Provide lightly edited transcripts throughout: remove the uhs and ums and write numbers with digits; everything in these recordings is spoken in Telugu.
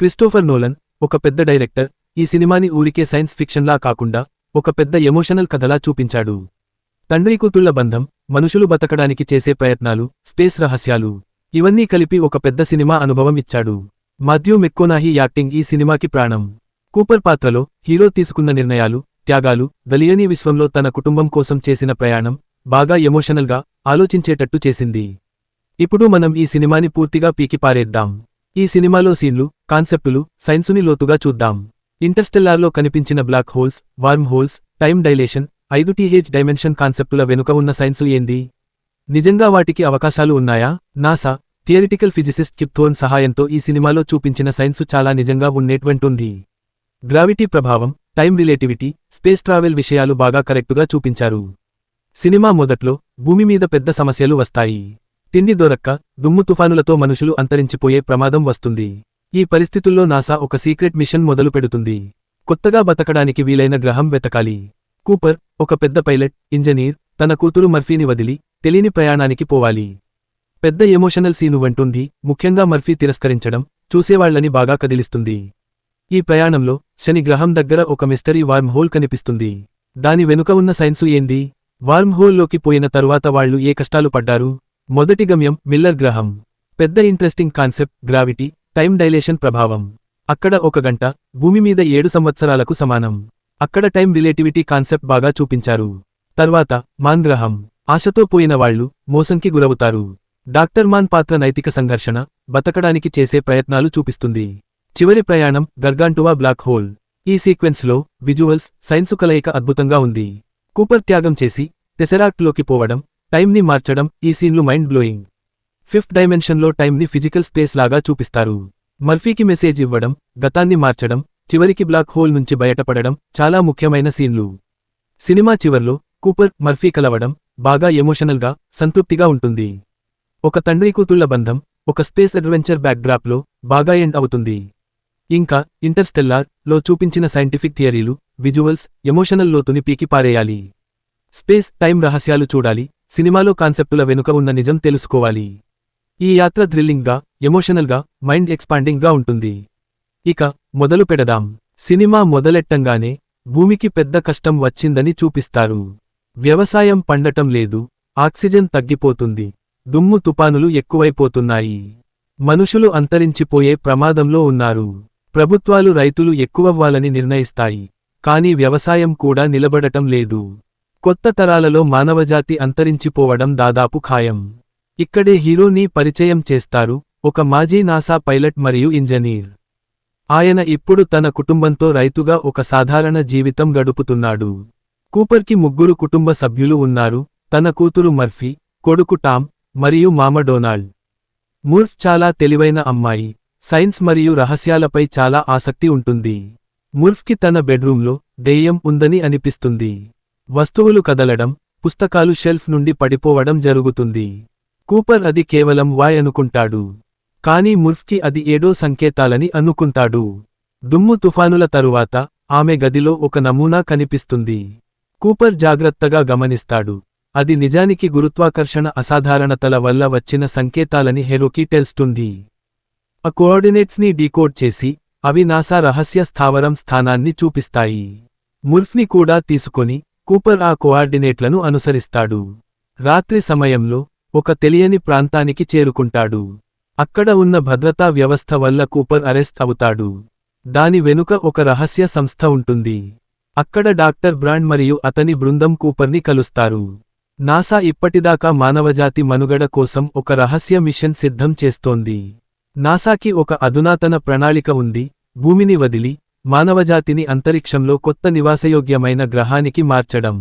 క్రిస్టోఫర్ నోలన్, ఒక పెద్ద డైరెక్టర్, ఈ సినిమాని ఊరికే సైన్స్ ఫిక్షన్లా కాకుండా ఒక పెద్ద ఎమోషనల్ కథలా చూపించాడు. తండ్రి కూతుళ్ల బంధం, మనుషులు బతకడానికి చేసే ప్రయత్నాలు, స్పేస్ రహస్యాలు, ఇవన్నీ కలిపి ఒక పెద్ద సినిమా అనుభవం ఇచ్చాడు. మాథ్యూ మెక్కోనాహీ యాక్టింగ్ ఈ సినిమాకి ప్రాణం. కూపర్ పాత్రలో హీరో తీసుకున్న నిర్ణయాలు, త్యాగాలు, తెలియని విశ్వంలో తన కుటుంబం కోసం చేసిన ప్రయాణం బాగా ఎమోషనల్గా ఆలోచించేటట్టు చేసింది. ఇప్పుడు మనం ఈ సినిమాని పూర్తిగా పీకి పారేద్దాం. ఈ సినిమాలో సీన్లు, కాన్సెప్టులు, సైన్సుని లోతుగా చూద్దాం. ఇంటర్స్టెల్లార్లో కనిపించిన black holes, wormholes, time dilation, 5th dimension కాన్సెప్టుల వెనుక ఉన్న సైన్సు ఏంది? నిజంగా వాటికి అవకాశాలు ఉన్నాయా? NASA theoretical physicist Kip Thorne సహాయంతో ఈ సినిమాలో చూపించిన సైన్సు చాలా నిజంగా ఉన్నేటువంటుంది. గ్రావిటీ ప్రభావం, టైమ్ రిలేటివిటీ, స్పేస్ ట్రావెల్ విషయాలు బాగా కరెక్టుగా చూపించారు. సినిమా మొదట్లో భూమి మీద పెద్ద సమస్యలు వస్తాయి. తిండి దొరక్క, దుమ్ము తుఫానులతో మనుషులు అంతరించిపోయే ప్రమాదం వస్తుంది. ఈ పరిస్థితుల్లో నాసా ఒక సీక్రెట్ మిషన్ మొదలు పెడుతుంది. కొత్తగా బతకడానికి వీలైన గ్రహం వెతకాలి. కూపర్, ఒక పెద్ద పైలట్, ఇంజనీర్, తన కూతురు మర్ఫీని వదిలి తెలియని ప్రయాణానికి పోవాలి. పెద్ద ఎమోషనల్ సీను వంటుంది, ముఖ్యంగా మర్ఫీ తిరస్కరించడం చూసేవాళ్లని బాగా కదిలిస్తుంది. ఈ ప్రయాణంలో శని గ్రహం దగ్గర ఒక మిస్టరీ వార్మ్ హోల్ కనిపిస్తుంది. దాని వెనుక ఉన్న సైన్సు ఏంది? వార్మ్ హోల్లోకి పోయిన తరువాత వాళ్లు ఏ కష్టాలు పడ్డారు? మొదటి గమ్యం మిల్లర్ గ్రహం. పెద్ద interesting concept, gravity, time dilation ప్రభావం. అక్కడ 1 గంట భూమి మీద 7 సంవత్సరాలకు సమానం. అక్కడ టైమ్ రిలేటివిటీ కాన్సెప్ట్ బాగా చూపించారు. తర్వాత మాన్ గ్రహం. ఆశతో పోయిన వాళ్లు మోసంకి గురవుతారు. డాక్టర్ మాన్ పాత్ర నైతిక సంఘర్షణ, బతకడానికి చేసే ప్రయత్నాలు చూపిస్తుంది. చివరి ప్రయాణం గర్గాంటువా బ్లాక్ హోల్. ఈ సీక్వెన్స్లో విజువల్స్, సైన్సు కలయిక అద్భుతంగా ఉంది. కూపర్ త్యాగం చేసి టెసెరాక్ట్లోకి పోవడం, టైమ్ని మార్చడం, ఈ సీన్లు మైండ్ బ్లోయింగ్. 5th డైమెన్షన్లో టైమ్ని ఫిజికల్ స్పేస్ లాగా చూపిస్తారు. మర్ఫీకి మెసేజ్ ఇవ్వడం, గతాన్ని మార్చడం, చివరికి బ్లాక్ హోల్ నుంచి బయటపడడం చాలా ముఖ్యమైన సీన్లు. సినిమా చివర్లో కూపర్, మర్ఫీ కలవడం బాగా ఎమోషనల్గా, సంతృప్తిగా ఉంటుంది. ఒక తండ్రి కూతుళ్ల బంధం ఒక స్పేస్ అడ్వెంచర్ బ్యాక్డ్రాప్లో బాగా ఎండ్ అవుతుంది. ఇంకా ఇంటర్స్టెల్లార్ లో చూపించిన సైంటిఫిక్ థియరీలు, విజువల్స్, ఎమోషనల్ లోతుని పీకి పారేయాలి. స్పేస్, టైం రహస్యాలు చూడాలి. సినిమాలో కాన్సెప్టుల వెనుక ఉన్న నిజం తెలుసుకోవాలి. ఈ యాత్ర థ్రిల్లింగ్గా, ఎమోషనల్గా, మైండ్ ఎక్స్పాండింగ్గా ఉంటుంది. ఇక మొదలు పెడదాం. సినిమా మొదలెట్టంగానే భూమికి పెద్ద కష్టం వచ్చిందని చూపిస్తారు. వ్యవసాయం పండటం లేదు, ఆక్సిజన్ తగ్గిపోతుంది, దుమ్ము తుపానులు ఎక్కువైపోతున్నాయి, మనుషులు అంతరించిపోయే ప్రమాదంలో ఉన్నారు. ప్రభుత్వాలు రైతులు ఎక్కువవ్వాలని నిర్ణయిస్తాయి, కానీ వ్యవసాయం కూడా నిలబడటం లేదు. కొత్త తరాలలో మానవజాతి అంతరించిపోవడం దాదాపు ఖాయం. ఇక్కడే హీరోని పరిచయం చేస్తారు, ఒక మాజీ నాసా పైలట్ మరియు ఇంజనీర్. ఆయన ఇప్పుడు తన కుటుంబంతో రైతుగా ఒక సాధారణ జీవితం గడుపుతున్నాడు. కూపర్కి 3 కుటుంబ సభ్యులు ఉన్నారు, తన కూతురు మర్ఫీ, కొడుకు టామ్, మరియు మామ డొనాల్డ్. ముర్ఫ్ చాలా తెలివైన అమ్మాయి, సైన్స్ మరియు రహస్యాలపై చాలా ఆసక్తి ఉంటుంది. ముర్ఫ్కి తన బెడ్రూంలో దెయ్యం ఉందని అనిపిస్తుంది. వస్తువులు కదలడం, పుస్తకాలు షెల్ఫ్ నుండి పడిపోవడం జరుగుతుంది. కూపర్ అది కేవలం వాయ్ అనుకుంటాడు, కానీ ముర్ఫ్కి అది ఏడో సంకేతాలని అనుకుంటాడు. దుమ్ము తుఫానుల తరువాత ఆమె గదిలో ఒక నమూనా కనిపిస్తుంది. కూపర్ జాగ్రత్తగా గమనిస్తాడు, అది నిజానికి గురుత్వాకర్షణ అసాధారణతల వల్ల వచ్చిన సంకేతాలని హెరోకి తెలుస్తుంది. ఆ కోఆర్డినేట్స్ని డీకోడ్ చేసి అవి నాసా రహస్య స్థావరం స్థానాన్ని చూపిస్తాయి. ముర్ఫ్ని కూడా తీసుకొని కూపర్ ఆ కోఆర్డినేట్లను అనుసరిస్తాడు. రాత్రి సమయంలో ఒక తెలియని ప్రాంతానికి చేరుకుంటాడు. అక్కడ ఉన్న భద్రతా వ్యవస్థ వల్ల కూపర్ అరెస్ట్ అవుతాడు. దాని వెనుక ఒక రహస్య సంస్థ ఉంటుంది. అక్కడ డాక్టర్ బ్రాండ్ మరియు అతని బృందం కూపర్ని కలుస్తారు. నాసా ఇప్పటిదాకా మానవజాతి మనుగడ కోసం ఒక రహస్య మిషన్ సిద్ధం చేస్తోంది. నాసాకి ఒక అధునాతన ప్రణాళిక ఉంది, భూమిని వదిలి మానవజాతిని అంతరిక్షంలో కొత్త నివాసయోగ్యమైన గ్రహానికి మార్చడం.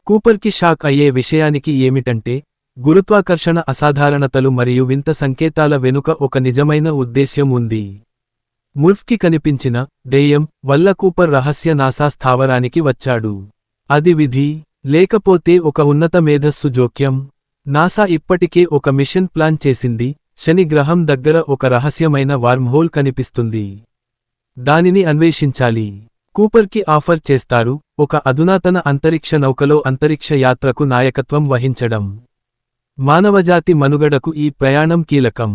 కూపర్కి షాక్ అయ్యే విషయానికి ఏమిటంటే, గురుత్వాకర్షణ అసాధారణతలు మరియు వింత సంకేతాల వెనుక ఒక నిజమైన ఉద్దేశ్యం ఉంది. ముర్ఫ్కి కనిపించిన దెయ్యం వల్ల కూపర్ రహస్య నాసా స్థావరానికి వచ్చాడు. అది విధి, లేకపోతే ఒక ఉన్నత మేధస్సు జోక్యం? నాసా ఇప్పటికే ఒక మిషన్ ప్లాన్ చేసింది. శని గ్రహం దగ్గర ఒక రహస్యమైన వార్మ్ హోల్ కనిపిస్తుంది, దానిని అన్వేషించాలి. కూపర్కి ఆఫర్ చేస్తారు, ఒక అధునాతన అంతరిక్ష నౌకలో అంతరిక్ష యాత్రకు నాయకత్వం వహించడం. మానవజాతి మనుగడకు ఈ ప్రయాణం కీలకం.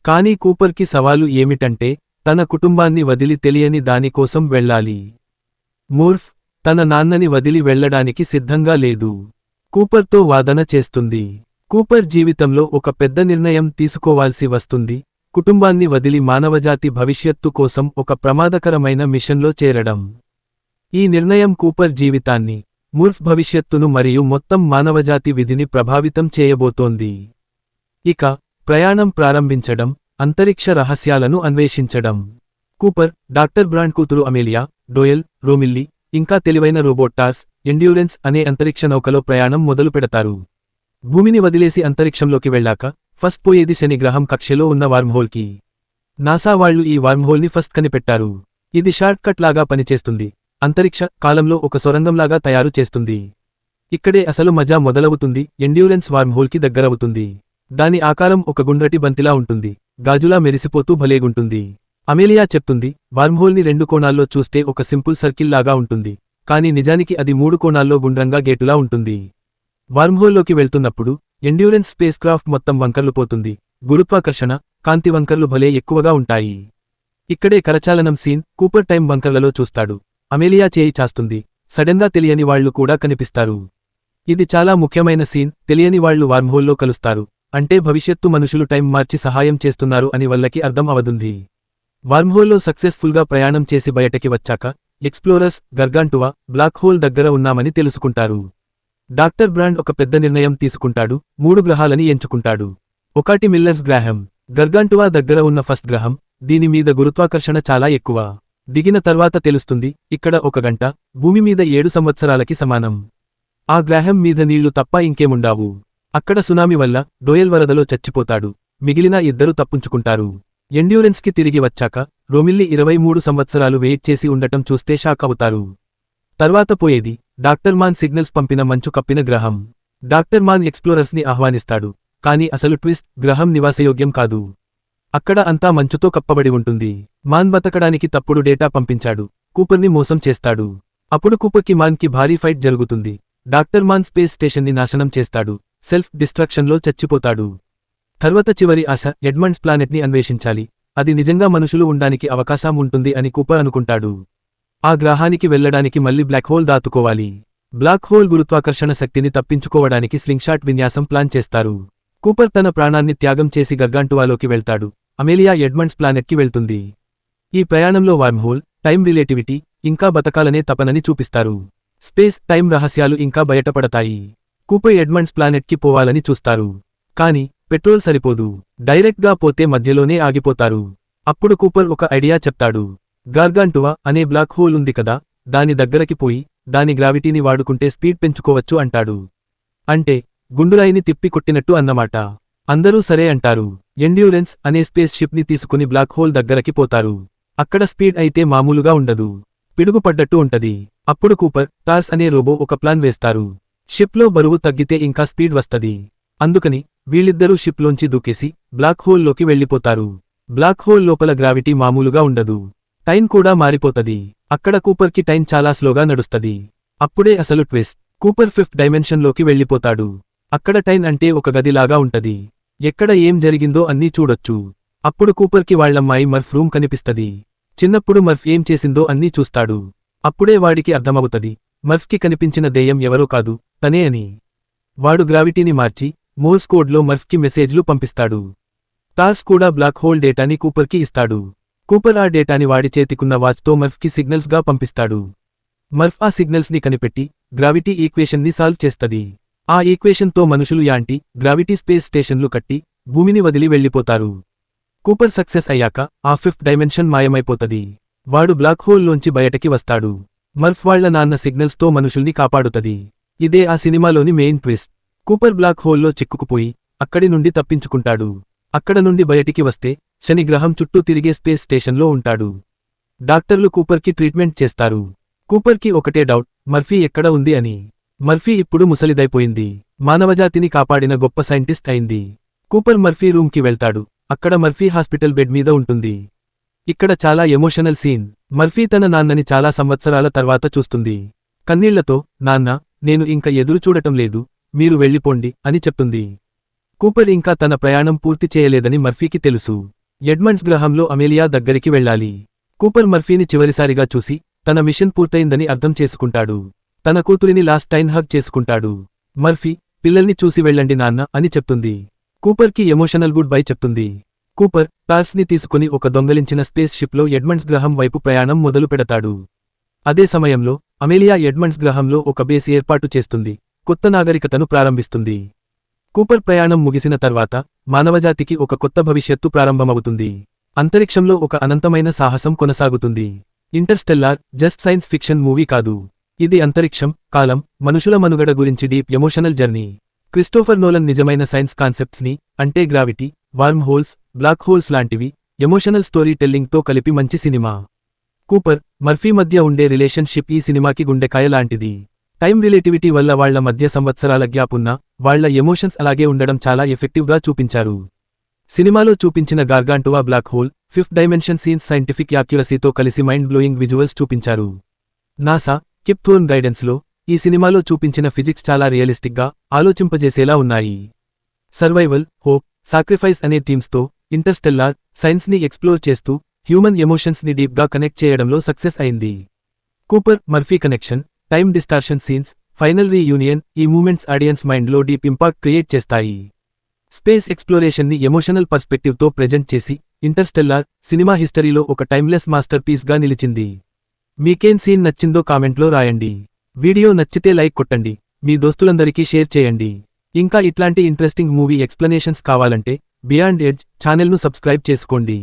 కానీ కూపర్కి సవాలు ఏమిటంటే, తన కుటుంబాన్ని వదిలి తెలియని దానికోసం వెళ్ళాలి. మూర్ఫ్ తన నాన్నని వదిలి వెళ్లడానికి సిద్ధంగా లేదు. కూపర్తో వాదన చేస్తుంది. కూపర్ జీవితంలో ఒక పెద్ద నిర్ణయం తీసుకోవాల్సి వస్తుంది, కుటుంబాన్ని వదిలి మానవజాతి భవిష్యత్తు కోసం ఒక ప్రమాదకరమైన మిషన్లో చేరడం. ఈ నిర్ణయం కూపర్ జీవితాన్ని, మూర్ఫ్ భవిష్యత్తును మరియు మొత్తం మానవజాతి విధిని ప్రభావితం చేయబోతోంది. ఇక ప్రయాణం ప్రారంభించడం, అంతరిక్ష రహస్యాలను అన్వేషించడం. కూపర్, డాక్టర్ బ్రాండ్ కూతురు అమేలియా, డోయల్, రోమిల్లీ, ఇంకా తెలివైన రోబోట్ టార్స్, ఎండ్యూరెన్స్ అనే అంతరిక్ష నౌకలో ప్రయాణం మొదలుపెడతారు. భూమిని వదిలేసి అంతరిక్షంలోకి వెళ్ళాక ఫస్ట్ పోయేది శని గ్రహం కక్షలో ఉన్న వార్మ్హోల్కి. నాసా వాళ్లు ఈ వార్మ్హోల్ని ఫస్ట్ కనిపెట్టారు. ఇది షార్ట్ కట్ లాగా పనిచేస్తుంది, అంతరిక్ష కాలంలో ఒక సొరంగంలాగా తయారు చేస్తుంది. ఇక్కడే అసలు మజా మొదలవుతుంది. ఎండ్యూరెన్స్ వార్మ్హోల్కి దగ్గరవుతుంది. దాని ఆకారం ఒక గుండ్రటి బంతిలా ఉంటుంది, గాజులా మెరిసిపోతూ భలేగుంటుంది. అమేలియా చెప్తుంది, వార్మ్హోల్ని 2 కోణాల్లో చూస్తే ఒక సింపుల్ సర్కిల్ లాగా ఉంటుంది, కానీ నిజానికి అది 3 కోణాల్లో గుండ్రంగా గేటులా ఉంటుంది. వార్మ్హోల్లోకి వెళ్తున్నప్పుడు ఎండ్యూరెన్స్ స్పేస్ క్రాఫ్ట్ మొత్తం వంకర్లు పోతుంది. గురుత్వాకర్షణ, కాంతి వంకర్లు భలే ఎక్కువగా ఉంటాయి. ఇక్కడే కరచాలనం సీన్. కూపర్ టైం వంకర్లలో చూస్తాడు. అమేలియా చేయి చాస్తుంది. సడెన్గా తెలియని వాళ్లు కూడా కనిపిస్తారు. ఇది చాలా ముఖ్యమైన సీన్. తెలియని వాళ్లు వార్మ్హోల్లో కలుస్తారు, అంటే భవిష్యత్తు మనుషులు టైం మార్చి సహాయం చేస్తున్నారు అని వాళ్ళకి అర్థం అవదుంది. వార్మ్హోల్లో సక్సెస్ఫుల్గా ప్రయాణం చేసి బయటకి వచ్చాక ఎక్స్ప్లోరర్స్ గర్గాంటువా బ్లాక్ హోల్ దగ్గర ఉన్నామని తెలుసుకుంటారు. డాక్టర్ బ్రాండ్ ఒక పెద్ద నిర్ణయం తీసుకుంటాడు. 3 గ్రహాలని ఎంచుకుంటాడు. ఒకటి మిల్లర్స్ గ్రహం, గర్గాంటువా దగ్గర ఉన్న ఫస్ట్ గ్రహం. దీని మీద గురుత్వాకర్షణ చాలా ఎక్కువ. దిగిన తర్వాత తెలుస్తుంది, ఇక్కడ 1 గంట భూమి మీద 7 సంవత్సరాలకి సమానం. ఆ గ్రహం మీద నీళ్లు తప్ప ఇంకేముండావు. అక్కడ సునామీ వల్ల డోయల్ వరదలో చచ్చిపోతాడు. మిగిలిన 2 తప్పించుకుంటారు. ఎండ్యూరెన్స్కి తిరిగి వచ్చాక రోమిల్లీ 23 సంవత్సరాలు వెయిట్ చేసి ఉండటం చూస్తే షాక్ అవుతారు. తర్వాత పోయేది డాక్టర్ మాన్ సిగ్నల్స్ పంపిన మంచు కప్పిన గ్రహం. డాక్టర్ మాన్ ఎక్స్ప్లోరర్స్ని ఆహ్వానిస్తాడు, కానీ అసలు ట్విస్ట్, గ్రహం నివాసయోగ్యం కాదు. అక్కడ అంతా మంచుతో కప్పబడి ఉంటుంది. మాన్ బతకడానికి తప్పుడు డేటా పంపించాడు, కూపర్ని మోసం చేస్తాడు. అప్పుడు కూపర్కి మాన్కి భారీ ఫైట్ జరుగుతుంది. డాక్టర్ మాన్ స్పేస్ స్టేషన్ని నాశనం చేస్తాడు, సెల్ఫ్ డిస్ట్రక్షన్లో చచ్చిపోతాడు. తర్వాత చివరి ఆశ ఎడ్మండ్స్ ప్లానెట్ని అన్వేషించాలి, అది నిజంగా మనుషులు ఉండడానికి అవకాశం ఉంటుంది అని కూపర్ అనుకుంటాడు. ఆ గ్రహానికి వెళ్లడానికి మళ్లీ బ్లాక్ హోల్ దాటుకోవాలి. బ్లాక్ హోల్ గురుత్వాకర్షణ శక్తిని తప్పించుకోవడానికి స్లింగ్షాట్ విన్యాసం ప్లాన్ చేస్తారు. కూపర్ తన ప్రాణాన్ని త్యాగం చేసి గర్గాంటువాలోకి వెళ్తాడు. అమేలియా ఎడ్మండ్స్ ప్లానెట్కి వెళ్తుంది. ఈ ప్రయాణంలో వార్మ్హోల్, టైం రిలేటివిటీ, ఇంకా బతకాలనే తపనని చూపిస్తారు. స్పేస్, టైం రహస్యాలు ఇంకా బయటపడతాయి. కూపర్ ఎడ్మండ్స్ ప్లానెట్కి పోవాలని చూస్తారు, కానీ పెట్రోల్ సరిపోదు. డైరెక్ట్గా పోతే మధ్యలోనే ఆగిపోతారు. అప్పుడు కూపర్ ఒక ఐడియా చెప్తాడు. గార్గాంటువా అనే బ్లాక్ హోల్ ఉంది కదా, దాని దగ్గరకి పోయి దాని గ్రావిటీని వాడుకుంటే స్పీడ్ పెంచుకోవచ్చు అంటాడు. అంటే గుండురాయిని తిప్పి కొట్టినట్టు అన్నమాట. అందరూ సరే అంటారు. ఎండ్యూరెన్స్ అనే స్పేస్ షిప్ని తీసుకుని బ్లాక్ హోల్ దగ్గరకి పోతారు. అక్కడ స్పీడ్ అయితే మామూలుగా ఉండదు, పిడుగుపడ్డట్టు ఉంటది. అప్పుడు కూపర్, టార్స్ అనే రోబో ఒక ప్లాన్ వేస్తారు. షిప్లో బరువు తగ్గితే ఇంకా స్పీడ్ వస్తది. అందుకని వీళ్ళిద్దరూ షిప్లోంచి దూకేసి బ్లాక్ హోల్లోకి వెళ్ళిపోతారు. బ్లాక్ హోల్ లోపల గ్రావిటీ మామూలుగా ఉండదు, టైం కూడా మారిపోతది. అక్కడ కూపర్కి టైం చాలా స్లోగా నడుస్తది. అప్పుడే అసలు ట్విస్ట్, కూపర్ 5th డైమెన్షన్లోకి వెళ్ళిపోతాడు. అక్కడ టైం అంటే ఒక గదిలాగా ఉంటది, ఎక్కడ ఏం జరిగిందో అన్నీ చూడొచ్చు. అప్పుడు కూపర్కి వాళ్లమ్మాయి మర్ఫ్ రూమ్ కనిపిస్తది. చిన్నప్పుడు మర్ఫ్ ఏం చేసిందో అన్నీ చూస్తాడు. అప్పుడే వాడికి అర్థమవుతది, మర్ఫ్కి కనిపించిన దెయ్యం ఎవరో కాదు, తనే అని. వాడు గ్రావిటీని మార్చి మోర్స్ కోడ్లో మర్ఫ్కి మెసేజ్లు పంపిస్తాడు. టార్స్ కూడా బ్లాక్ హోల్ డేటాని కూపర్కి ఇస్తాడు. కూపర్ ఆ డేటాని వాడి చేతికున్న వాచ్తో మర్ఫ్కి సిగ్నల్స్గా పంపిస్తాడు. మర్ఫ్ ఆ సిగ్నల్స్ని కనిపెట్టి గ్రావిటీ ఈక్వేషన్ని సాల్వ్ చేస్తది. ఆ ఈక్వేషన్తో మనుషులు యాంటీ గ్రావిటీ స్పేస్ స్టేషన్లు కట్టి భూమిని వదిలి వెళ్ళిపోతారు. కూపర్ సక్సెస్ అయ్యాక ఆ 5th డైమెన్షన్ మాయమైపోతది. వాడు బ్లాక్ హోల్లోంచి బయటకి వస్తాడు. మర్ఫ్ వాళ్ల నాన్న సిగ్నల్స్తో మనుషుల్ని కాపాడుతది. ఇదే ఆ సినిమాలోని మెయిన్ ట్విస్ట్. కూపర్ బ్లాక్ హోల్లో చిక్కుకుపోయి అక్కడి నుండి తప్పించుకుంటాడు. అక్కడ నుండి బయటికి వస్తే శని గ్రహం చుట్టూ తిరిగే స్పేస్ స్టేషన్లో ఉంటాడు. డాక్టర్లు కూపర్కి ట్రీట్మెంట్ చేస్తారు. కూపర్కి ఒకటే డౌట్, మర్ఫీ ఎక్కడ ఉంది అని. మర్ఫీ ఇప్పుడు ముసలిదైపోయింది, మానవజాతిని కాపాడిన గొప్ప సైంటిస్ట్ అయింది. కూపర్ మర్ఫీ రూమ్కి వెళ్తాడు. అక్కడ మర్ఫీ హాస్పిటల్ బెడ్ మీద ఉంటుంది. ఇక్కడ చాలా ఎమోషనల్ సీన్. మర్ఫీ తన నాన్నని చాలా సంవత్సరాల తర్వాత చూస్తుంది. కన్నీళ్లతో, నాన్న, నేను ఇంక ఎదురు చూడటం లేదు, మీరు వెళ్ళిపోండి అని చెప్తుంది. కూపర్ ఇంకా తన ప్రయాణం పూర్తి చేయలేదని మర్ఫీకి తెలుసు. ఎడ్మండ్స్ గ్రహంలో అమేలియా దగ్గరికి వెళ్ళాలి. కూపర్ మర్ఫీని చివరిసారిగా చూసి తన మిషన్ పూర్తయిందని అర్థం చేసుకుంటాడు. తన కూతురిని లాస్ట్ టైం హగ్ చేసుకుంటాడు. మర్ఫీ, పిల్లల్ని చూసి వెళ్ళండి నాన్న అని చెప్తుంది. కూపర్కి ఎమోషనల్ గుడ్ బై చెప్తుంది. కూపర్ టార్స్ని తీసుకుని ఒక దొంగలించిన స్పేస్ షిప్లో ఎడ్మండ్స్ గ్రహం వైపు ప్రయాణం మొదలు పెడతాడు. అదే సమయంలో అమేలియా ఎడ్మండ్స్ గ్రహంలో ఒక బేస్ ఏర్పాటు చేస్తుంది, కొత్త నాగరికతను ప్రారంభిస్తుంది. కూపర్ ప్రయాణం ముగిసిన తర్వాత మానవజాతికి ఒక కొత్త భవిష్యత్తు ప్రారంభమవుతుంది. అంతరిక్షంలో ఒక అనంతమైన సాహసం కొనసాగుతుంది. Interstellar just science fiction movie కాదు. ఇది అంతరిక్షం, కాలం, మనుషుల మనుగడ గురించి deep emotional journey. Christopher Nolan నిజమైన సైన్స్ కాన్సెప్ట్స్ని, అంటే gravity, wormholes, black holes లాంటివి, ఎమోషనల్ స్టోరీ టెల్లింగ్తో కలిపి మంచి సినిమా. కూపర్, మర్ఫీ మధ్య ఉండే రిలేషన్షిప్ ఈ సినిమాకి గుండెకాయ లాంటిది. టైం రిలేటివిటీ వల్ల వాళ్ల మధ్య సంవత్సరాల గ్యాప్ ఉన్నా వాళ్ల ఎమోషన్స్ అలాగే ఉండడం చాలా ఎఫెక్టివ్గా చూపించారు. సినిమాలో చూపించిన Gargantua black hole, fifth dimension scenes scientific యాక్యురసీతో కలిసి మైండ్ బ్లోయింగ్ విజువల్స్ చూపించారు. నాసా, కిప్ థోర్న్ గైడెన్స్లో ఈ సినిమాలో చూపించిన ఫిజిక్స్ చాలా రియలిస్టిక్గా, ఆలోచింపజేసేలా ఉన్నాయి. సర్వైవల్, హోప్, సాక్రిఫైస్ అనే థీమ్స్తో ఇంటర్స్టెల్లార్ సైన్స్ని ఎక్స్ప్లోర్ చేస్తూ హ్యూమన్ ఎమోషన్స్ని డీప్గా కనెక్ట్ చేయడంలో సక్సెస్ అయింది. Cooper, Murphy connection, time distortion scenes, final reunion ఈ మూమెంట్స్ ఆడియన్స్ మైండ్లో డీప్ ఇంపాక్ట్ క్రియేట్ చేస్తాయి. స్పేస్ ఎక్స్ప్లోరేషన్ని ఎమోషనల్ పర్స్పెక్టివ్తో ప్రెజెంట్ చేసి ఇంటర్స్టెల్లార్ సినిమా హిస్టరీలో ఒక టైమ్లెస్ మాస్టర్ పీస్గా నిలిచింది. మీకేం సీన్ నచ్చిందో కామెంట్లో రాయండి. వీడియో నచ్చితే లైక్ కొట్టండి, మీ దోస్తులందరికీ షేర్ చేయండి. ఇంకా ఇట్లాంటి ఇంట్రెస్టింగ్ మూవీ ఎక్స్ప్లనేషన్స్ కావాలంటే బియాండ్ ఎడ్జ్ ఛానల్ను సబ్స్క్రైబ్ చేసుకోండి.